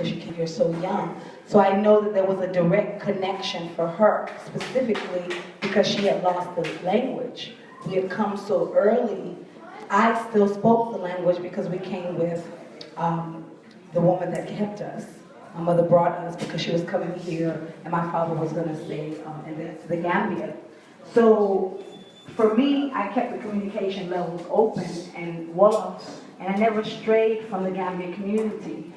because she came here so young. So I know that there was a direct connection for her, specifically because she had lost the language. We had come so early. I still spoke the language because we came with the woman that kept us. My mother brought us because she was coming here, and my father was going to stay in the Gambia. So for me, I kept the communication levels open and Wolof, and I never strayed from the Gambian community.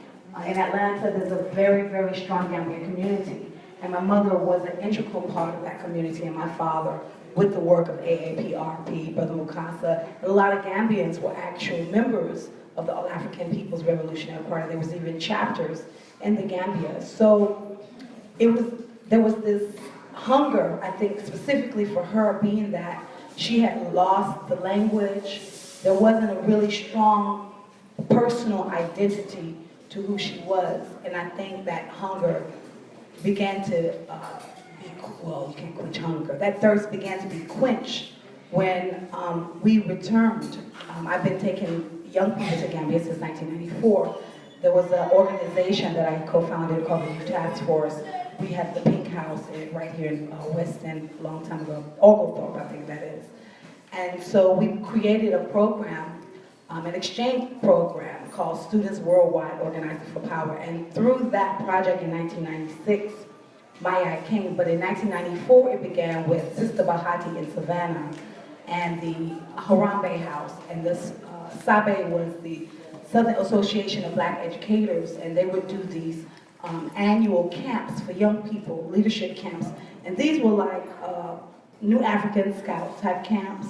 In Atlanta, there's a very, very strong Gambian community, and my mother was an integral part of that community, and my father, with the work of AAPRP, Brother Mukasa, a lot of Gambians were actual members of the All-African People's Revolutionary Party. There was even chapters in the Gambia. So there was this hunger, I think, specifically for her, being that she had lost the language. There wasn't a really strong personal identity to who she was. And I think that hunger began to well, you can't quench hunger. That thirst began to be quenched when we returned. I've been taking young people to Gambia since 1994. There was an organization that I co-founded called the Youth Task Force. We had the Pink House right here in West End a long time ago, Oglethorpe, I think that is. And so we created a program, an exchange program called Students Worldwide Organizing for Power. And through that project in 1996, Maya came, but in 1994 it began with Sister Bahati in Savannah and the Harambe House, and this SABE was the Southern Association of Black Educators, and they would do these annual camps for young people, leadership camps, and these were like New African Scouts type camps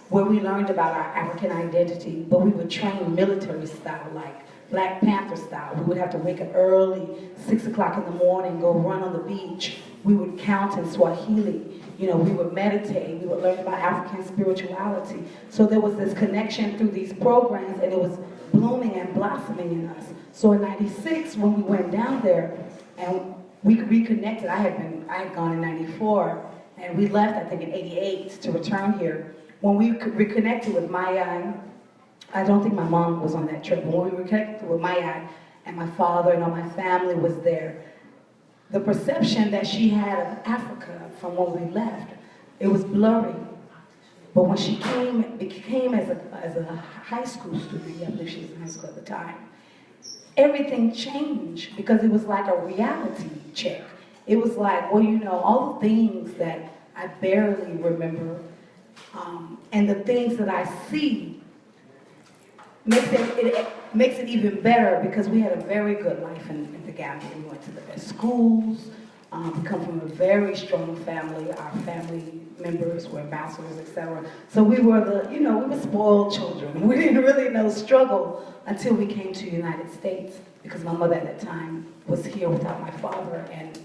where we learned about our African identity, but we would train military style, like Black Panther style. We would have to wake up early, 6 o'clock in the morning, go run on the beach. We would count in Swahili. You know, we would meditate. We would learn about African spirituality. So there was this connection through these programs, and it was blooming and blossoming in us. So in '96, when we went down there and we reconnected, I had gone in '94, and we left, I think, in '88 to return here. When we reconnected with Maya, I don't think my mom was on that trip, but when we reconnected with Maya and my father and all my family was there, the perception that she had of Africa from when we left, it was blurry. But when she became as a high school student, I believe she was in high school at the time, everything changed because it was like a reality check. It was like, well, you know, all the things that I barely remember and the things that I see makes it even better because we had a very good life in the Gambia. We went to the best schools. We come from a very strong family. Our family members were ambassadors, etc. So we were we were spoiled children. We didn't really know struggle until we came to the United States because my mother at that time was here without my father, and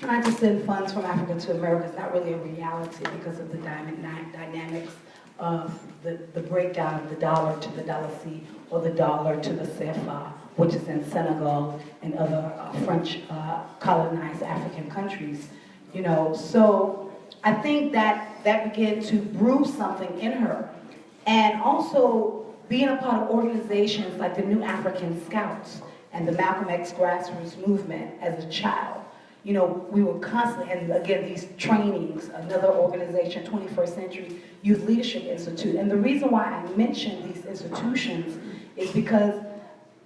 trying to send funds from Africa to America is not really a reality because of the dynamics of the breakdown of the dollar to the dollar C or the dollar to the CFA, which is in Senegal and other French colonized African countries. You know, so I think that began to brew something in her. And also being a part of organizations like the New African Scouts and the Malcolm X grassroots movement as a child. You know, we were constantly, and again, these trainings, another organization, 21st Century Youth Leadership Institute. And the reason why I mention these institutions is because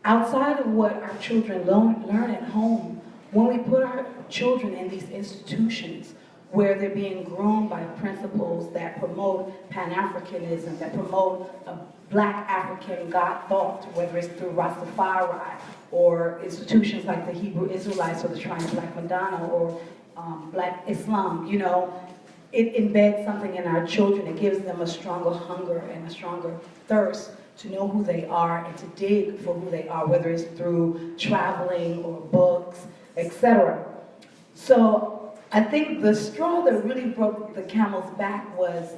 outside of what our children learn at home, when we put our children in these institutions where they're being groomed by principles that promote Pan-Africanism, that promote a Black African God thought, whether it's through Rastafari or institutions like the Hebrew Israelites or the Shrine of Black Madonna or Black Islam, you know, it embeds something in our children. It gives them a stronger hunger and a stronger thirst to know who they are and to dig for who they are, whether it's through traveling or books, etc. So I think the straw that really broke the camel's back was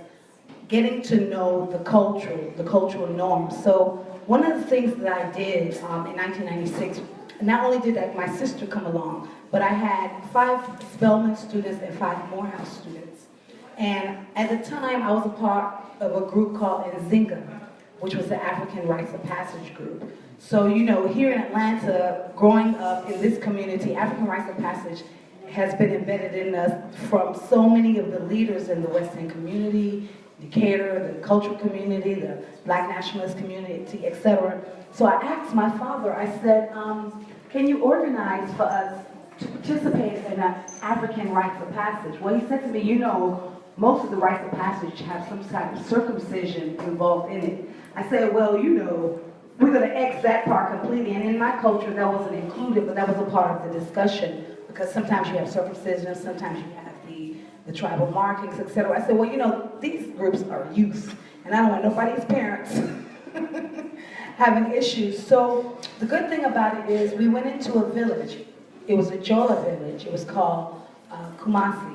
getting to know the cultural norms. So one of the things that I did in 1996, not only did my sister come along, but I had 5 Spelman students and 5 Morehouse students. And at the time, I was a part of a group called Nzinga, which was the African Rites of Passage group. So, you know, here in Atlanta, growing up in this community, African rites of passage has been embedded in us from so many of the leaders in the West End community, Decatur, the cultural community, the Black nationalist community, etc. So I asked my father, I said, can you organize for us to participate in an African rites of passage? Well, he said to me, you know, most of the rites of passage have some type of circumcision involved in it. I said, well, you know, we're going to X that part completely. And in my culture, that wasn't included, but that was a part of the discussion. Because sometimes you have circumcision, sometimes you have the tribal markings, etc. I said, well, you know, these groups are youth, and I don't want nobody's parents having issues. So the good thing about it is we went into a village. It was a Jola village. It was called Kusamai.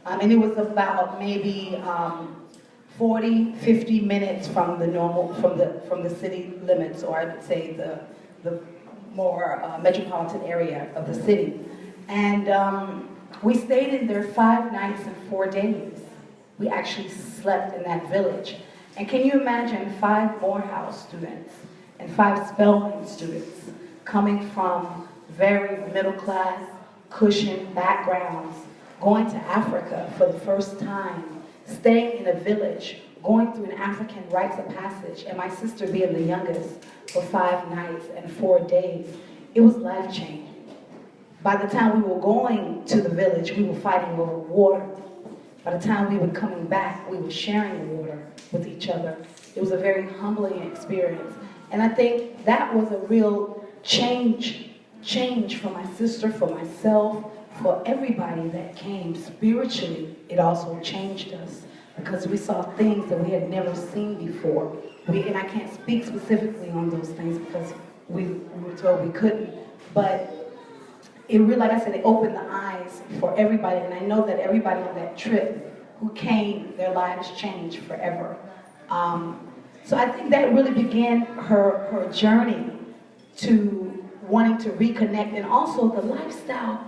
And it was about maybe 40, 50 minutes from the from the city limits, or I would say the more metropolitan area of the city. And we stayed in there 5 nights and 4 days. We actually slept in that village. And can you imagine 5 Morehouse students and 5 Spelman students coming from very middle class, cushion backgrounds, going to Africa for the first time, staying in a village, going through an African rites of passage, and my sister being the youngest for 5 nights and 4 days. It was life-changing. By the time we were going to the village, we were fighting over water. By the time we were coming back, we were sharing water with each other. It was a very humbling experience. And I think that was a real change for my sister, for myself, for everybody that came. Spiritually, it also changed us because we saw things that we had never seen before. And I can't speak specifically on those things because we were told we couldn't. But it really, like I said, it opened the eyes for everybody. And I know that everybody on that trip who came, their lives changed forever. So I think that really began her journey to wanting to reconnect, and also the lifestyle.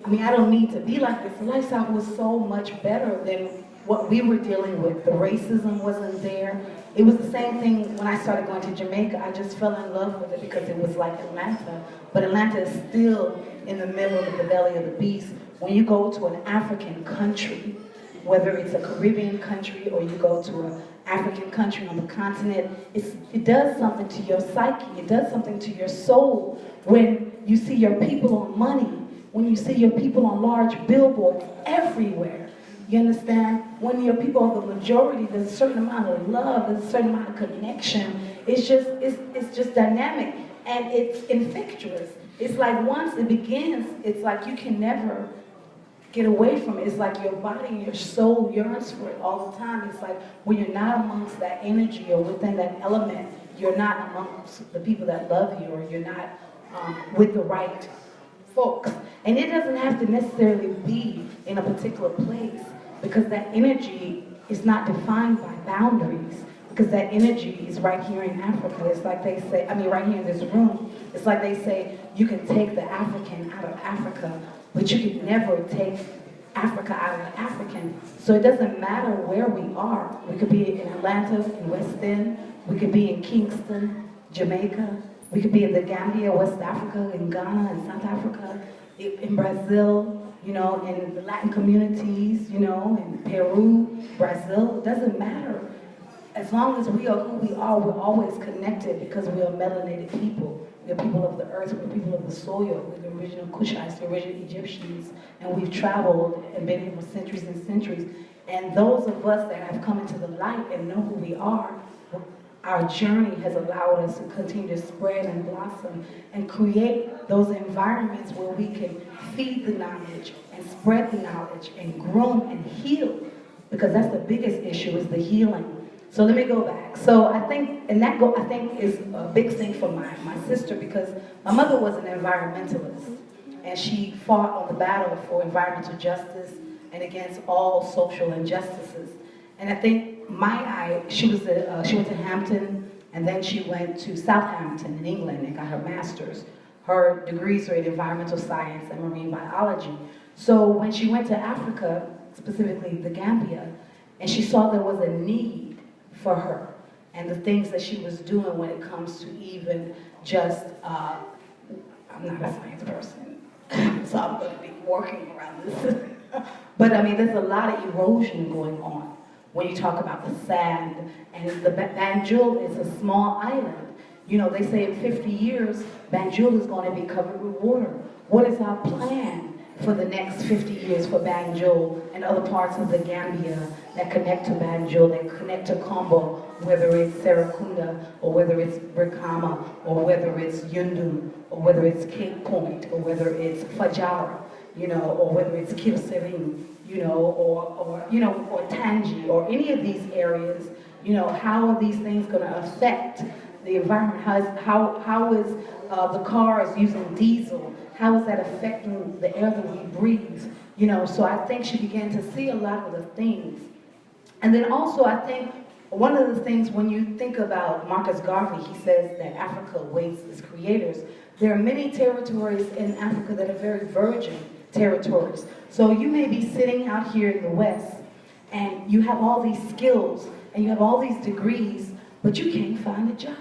I mean, I don't need to be like this. The lifestyle was so much better than what we were dealing with. The racism wasn't there. It was the same thing when I started going to Jamaica. I just fell in love with it because it was like Atlanta. But Atlanta is still in the middle of the belly of the beast. When you go to an African country, whether it's a Caribbean country or you go to an African country on the continent, it does something to your psyche. It does something to your soul when you see your people on money, when you see your people on large billboards everywhere. You understand? When your people are the majority, there's a certain amount of love, there's a certain amount of connection. It's just dynamic, and it's infectious. It's like once it begins, it's like you can never get away from it. It's like your body and your soul yearns for it all the time. It's like when you're not amongst that energy or within that element, you're not amongst the people that love you, or you're not with the right folks. And it doesn't have to necessarily be in a particular place, because that energy is not defined by boundaries, because that energy is right here in Africa. It's like they say, I mean, right here in this room, it's like they say, you can take the African out of Africa, but you can never take Africa out of the African. So it doesn't matter where we are. We could be in Atlanta, in West End, we could be in Kingston, Jamaica, we could be in the Gambia, West Africa, in Ghana, in South Africa, in Brazil, you know, in the Latin communities, you know, in Peru, Brazil. It doesn't matter. As long as we are who we are, we're always connected, because we are melanated people. We're people of the earth, we're people of the soil, we're the original Kushites, the original Egyptians, and we've traveled and been here for centuries and centuries. And those of us that have come into the light and know who we are, our journey has allowed us to continue to spread and blossom and create those environments where we can feed the knowledge and spread the knowledge and groom and heal, because that's the biggest issue, is the healing. So let me go back. So I think, I think is a big thing for my sister, because my mother was an environmentalist, and she fought on the battle for environmental justice and against all social injustices. And I think she went to Hampton, and then she went to Southampton in England and got her master's. Her degrees are in environmental science and marine biology. So when she went to Africa, specifically the Gambia, and she saw there was a need for her, and the things that she was doing when it comes to even just, I'm not a science person, so I'm going to be working around this. But I mean, there's a lot of erosion going on when you talk about the sand, and the Banjul is a small island. You know, they say in 50 years, Banjul is going to be covered with water. What is our plan for the next 50 years for Banjul and other parts of the Gambia that connect to Banjul, that connect to Kombo, whether it's Serekunda, or whether it's Brikama, or whether it's Yundum, or whether it's Cape Point, or whether it's Fajara, you know, or whether it's Kirserin, you know, or Tangi, or any of these areas. You know, how are these things going to affect the environment? How is the cars using diesel? How is that affecting the air that we breathe? You know, so I think she began to see a lot of the things. And then also I think one of the things when you think about Marcus Garvey, he says that Africa waits its creators. There are many territories in Africa that are very virgin territories. So you may be sitting out here in the West and you have all these skills and you have all these degrees, but you can't find a job.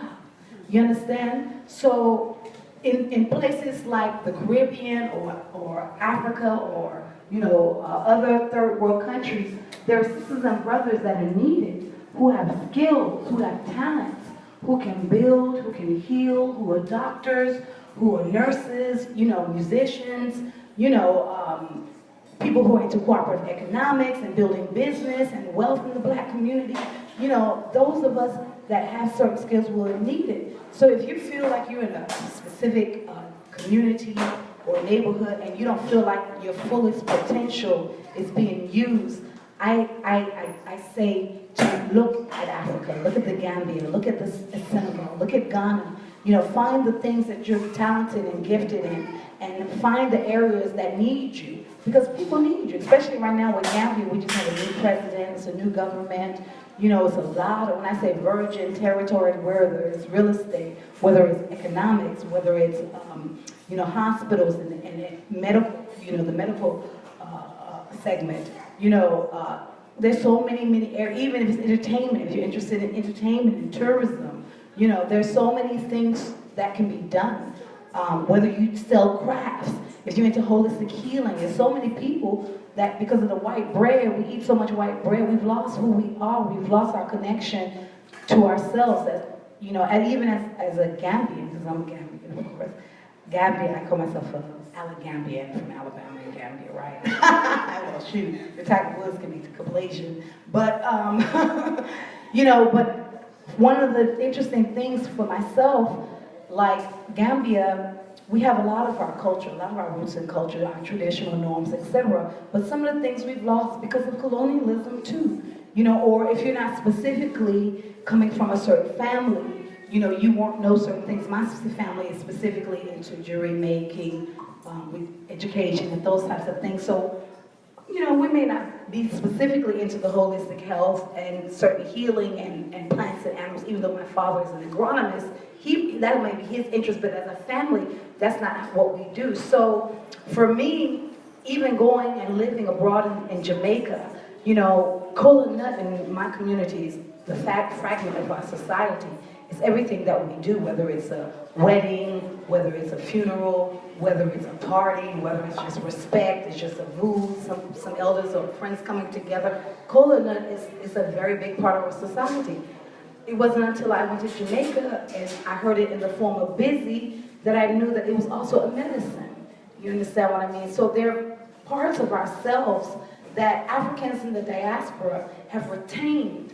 You understand? So in places like the Caribbean or Africa or, you know, other third world countries, there are sisters and brothers that are needed who have skills, who have talents, who can build, who can heal, who are doctors, who are nurses, you know, musicians, you know, people who are into cooperative economics and building business and wealth in the black community. You know, those of us that have certain skills will need it. So if you feel like you're in a specific community or neighborhood and you don't feel like your fullest potential is being used, I say to look at Africa, look at the Gambia, look at the Senegal, look at Ghana. You know, find the things that you're talented and gifted in, and find the areas that need you, because people need you, especially right now with Gambia. We just have a new president, it's a new government. You know, it's a lot of, when I say virgin territory, whether it's real estate, whether it's economics, whether it's, you know, hospitals and medical, you know, the medical segment. You know, there's so many areas, even if it's entertainment, if you're interested in entertainment and tourism, you know, there's so many things that can be done. Whether you sell crafts, if you're into holistic healing, there's so many people that because of the white bread, we eat so much white bread, we've lost who we are, we've lost our connection to ourselves, as, you know, and even as a Gambian, because I'm a Gambian, of course. Gambian, I call myself a Gambian from Alabama and Gambia, right? Well, shoot, the type of words can be Caucasian. But, you know, but one of the interesting things for myself, like Gambia, we have a lot of our culture, a lot of our roots in culture, our traditional norms, etc. But some of the things we've lost because of colonialism too. You know, or if you're not specifically coming from a certain family, you know, you won't know certain things. My family is specifically into jewelry making, with education and those types of things. So, you know, we may not be specifically into the holistic health and certain healing and plants and animals, even though my father is an agronomist. That might be his interest, but as a family, that's not what we do. So for me, even going and living abroad in Jamaica, you know, kola nut in my community is the fragment of our society. It's everything that we do, whether it's a wedding, whether it's a funeral, whether it's a party, whether it's just respect, it's just a rule, some elders or friends coming together. Kola nut is a very big part of our society. It wasn't until I went to Jamaica and I heard it in the form of busy that I knew that it was also a medicine. You understand what I mean? So there are parts of ourselves that Africans in the diaspora have retained.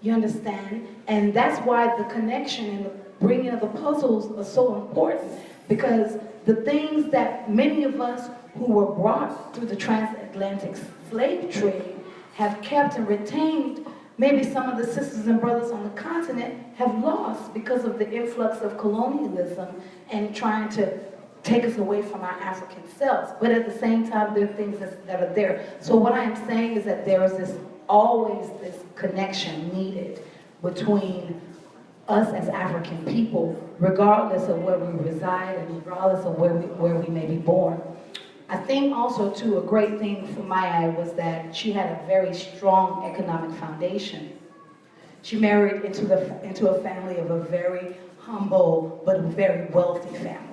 You understand? And that's why the connection and the bringing of the puzzles are so important, because the things that many of us who were brought through the transatlantic slave trade have kept and retained, maybe some of the sisters and brothers on the continent have lost because of the influx of colonialism and trying to take us away from our African selves. But at the same time, there are things that are there. So what I am saying is that there is always this connection needed between us as African people, regardless of where we reside and regardless of where we may be born. I think also, too, a great thing for Maya was that she had a very strong economic foundation. She married into a family of a very humble but very wealthy family.